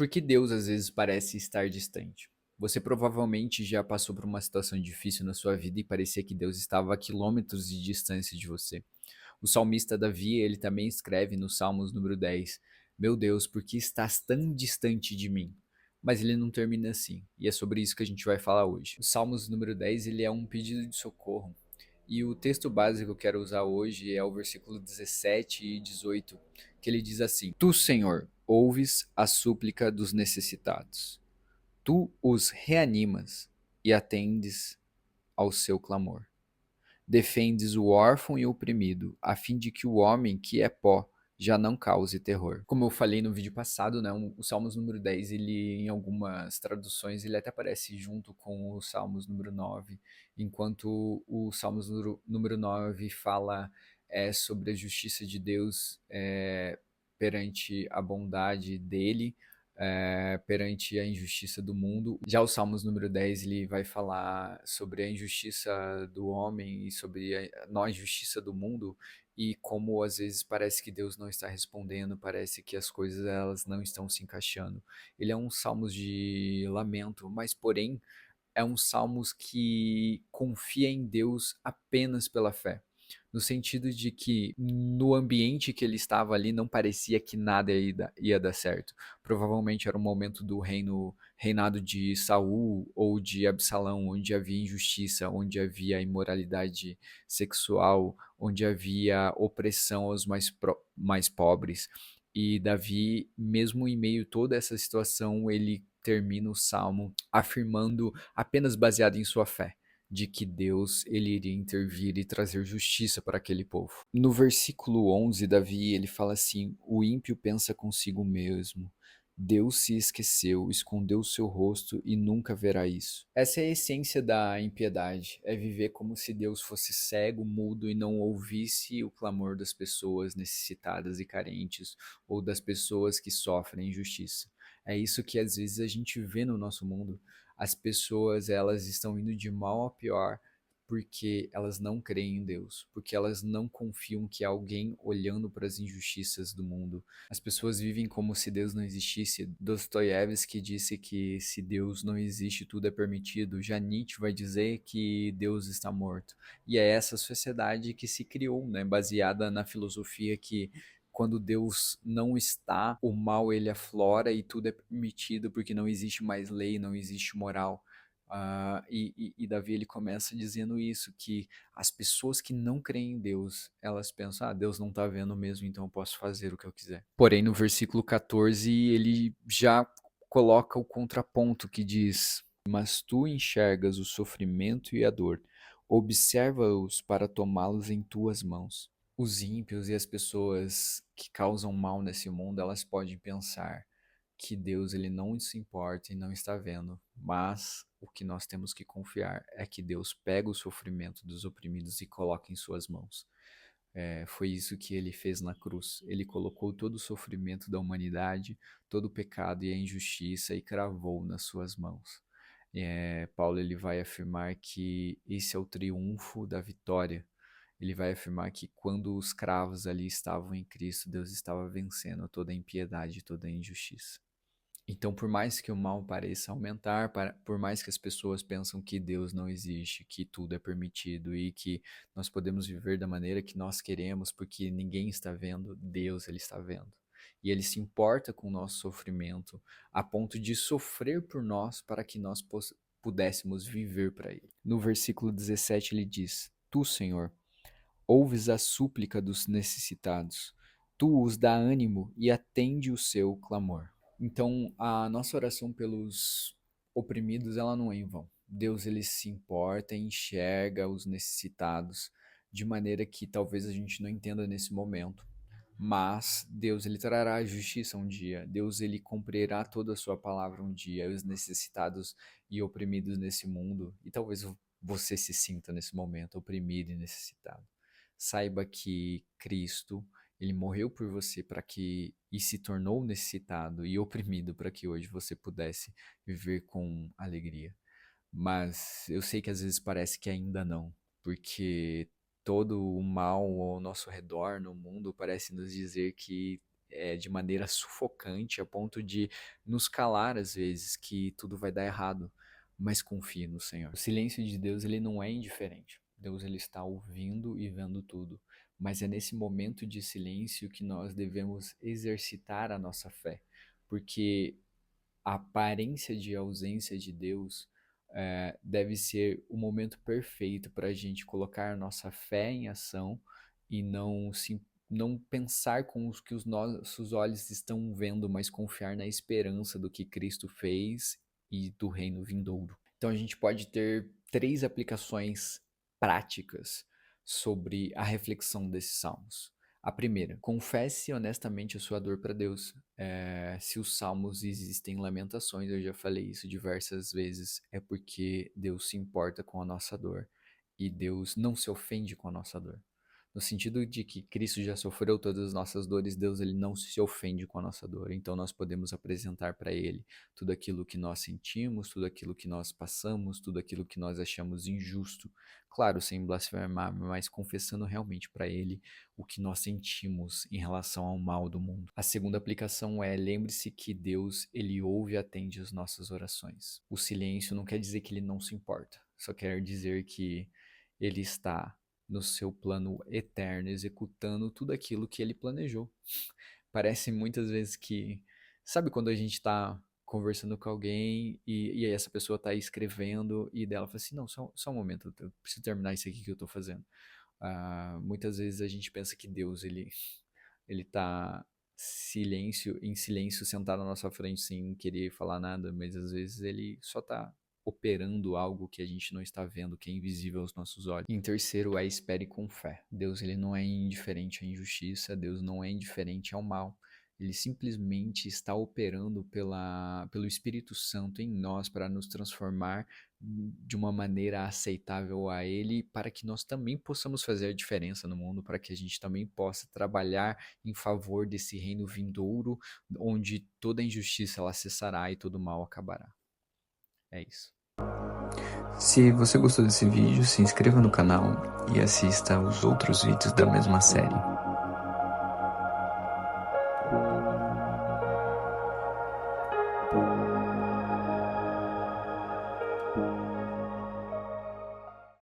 Por que Deus às vezes parece estar distante? Você provavelmente já passou por uma situação difícil na sua vida e parecia que Deus estava a quilômetros de distância de você. O salmista Davi, ele também escreve no Salmos número 10: Meu Deus, por que estás tão distante de mim? Mas ele não termina assim, e é sobre isso que a gente vai falar hoje. O Salmos número 10, ele é um pedido de socorro. E o texto básico que eu quero usar hoje é o versículo 17 e 18, que ele diz assim: Tu, Senhor, ouves a súplica dos necessitados. Tu os reanimas e atendes ao seu clamor. Defendes o órfão e o oprimido, a fim de que o homem que é pó já não cause terror. Como eu falei no vídeo passado, né, o Salmos número 10, ele em algumas traduções, ele até aparece junto com o Salmos número 9, enquanto o Salmos número 9 fala sobre a justiça de Deus perante a bondade dele, perante a injustiça do mundo. Já o Salmos número 10 ele vai falar sobre a injustiça do homem e sobre a injustiça do mundo e como às vezes parece que Deus não está respondendo, parece que as coisas elas não estão se encaixando. Ele é um salmos de lamento, mas porém é um salmos que confia em Deus apenas pela fé. No sentido de que no ambiente que ele estava ali não parecia que nada ia dar certo. Provavelmente era o momento do reinado de Saul ou de Absalão, onde havia injustiça, onde havia imoralidade sexual, onde havia opressão aos mais pobres. E Davi, mesmo em meio a toda essa situação, ele termina o salmo afirmando apenas baseado em sua fé de que Deus ele iria intervir e trazer justiça para aquele povo. No versículo 11, Davi ele fala assim: O ímpio pensa consigo mesmo. Deus se esqueceu, escondeu o seu rosto e nunca verá isso. Essa é a essência da impiedade, é viver como se Deus fosse cego, mudo e não ouvisse o clamor das pessoas necessitadas e carentes ou das pessoas que sofrem injustiça. É isso que às vezes a gente vê no nosso mundo. As pessoas elas estão indo de mal a pior porque elas não creem em Deus, porque elas não confiam que há alguém olhando para as injustiças do mundo. As pessoas vivem como se Deus não existisse. Dostoiévski disse que se Deus não existe, tudo é permitido. Já Nietzsche vai dizer que Deus está morto. E é essa sociedade que se criou, né, baseada na filosofia que quando Deus não está, o mal ele aflora e tudo é permitido porque não existe mais lei, não existe moral. E Davi ele começa dizendo isso, que as pessoas que não creem em Deus, elas pensam, Deus não está vendo mesmo, então eu posso fazer o que eu quiser. Porém, no versículo 14, ele já coloca o contraponto que diz: Mas tu enxergas o sofrimento e a dor, observa-os para tomá-los em tuas mãos. Os ímpios e as pessoas que causam mal nesse mundo, elas podem pensar que Deus ele não se importa e não está vendo, mas o que nós temos que confiar é que Deus pega o sofrimento dos oprimidos e coloca em suas mãos. Foi isso que ele fez na cruz. Ele colocou todo o sofrimento da humanidade, todo o pecado e a injustiça e cravou nas suas mãos. Paulo ele vai afirmar que esse é o triunfo da vitória. Ele vai afirmar que quando os cravos ali estavam em Cristo, Deus estava vencendo toda a impiedade, toda a injustiça. Então, por mais que o mal pareça aumentar, por mais que as pessoas pensam que Deus não existe, que tudo é permitido e que nós podemos viver da maneira que nós queremos, porque ninguém está vendo, Deus ele está vendo. E ele se importa com o nosso sofrimento, a ponto de sofrer por nós para que nós pudéssemos viver para ele. No versículo 17 ele diz: Tu, Senhor, ouves a súplica dos necessitados, tu os dá ânimo e atende o seu clamor. Então, a nossa oração pelos oprimidos, ela não é em vão. Deus ele se importa, enxerga os necessitados de maneira que talvez a gente não entenda nesse momento. Mas Deus ele trará a justiça um dia. Deus ele cumprirá toda a sua palavra um dia. Os necessitados e oprimidos nesse mundo, e talvez você se sinta nesse momento oprimido e necessitado. Saiba que Cristo ele morreu por você para que e se tornou necessitado e oprimido para que hoje você pudesse viver com alegria. Mas eu sei que às vezes parece que ainda não, porque todo o mal ao nosso redor no mundo parece nos dizer que de maneira sufocante, a ponto de nos calar às vezes, que tudo vai dar errado, mas confie no Senhor. O silêncio de Deus, ele não é indiferente. Deus, ele está ouvindo e vendo tudo, mas é nesse momento de silêncio que nós devemos exercitar a nossa fé, porque a aparência de ausência de Deus deve ser o momento perfeito para a gente colocar a nossa fé em ação e não pensar com os que os nossos olhos estão vendo, mas confiar na esperança do que Cristo fez e do reino vindouro. Então a gente pode ter três aplicações práticas sobre a reflexão desses salmos. A primeira, confesse honestamente a sua dor para Deus. Se os salmos existem lamentações, eu já falei isso diversas vezes, é porque Deus se importa com a nossa dor e Deus não se ofende com a nossa dor. No sentido de que Cristo já sofreu todas as nossas dores, Deus ele não se ofende com a nossa dor. Então nós podemos apresentar para Ele tudo aquilo que nós sentimos, tudo aquilo que nós passamos, tudo aquilo que nós achamos injusto. Claro, sem blasfemar, mas confessando realmente para Ele o que nós sentimos em relação ao mal do mundo. A segunda aplicação é: lembre-se que Deus, ele ouve e atende as nossas orações. O silêncio não quer dizer que ele não se importa, só quer dizer que ele está no seu plano eterno, executando tudo aquilo que ele planejou. Parece muitas vezes que, sabe quando a gente está conversando com alguém e aí essa pessoa está escrevendo e dela fala assim, não, só um momento, eu preciso terminar isso aqui que eu estou fazendo. Muitas vezes a gente pensa que Deus, ele tá em silêncio, sentado na nossa frente sem querer falar nada, mas às vezes ele só tá operando algo que a gente não está vendo, que é invisível aos nossos olhos. Em terceiro é espere com fé. Deus, ele não é indiferente à injustiça, Deus não é indiferente ao mal. Ele simplesmente está operando pelo Espírito Santo em nós para nos transformar de uma maneira aceitável a Ele, para que nós também possamos fazer a diferença no mundo, para que a gente também possa trabalhar em favor desse reino vindouro, onde toda injustiça ela cessará e todo mal acabará. É isso. Se você gostou desse vídeo, se inscreva no canal e assista os outros vídeos da mesma série.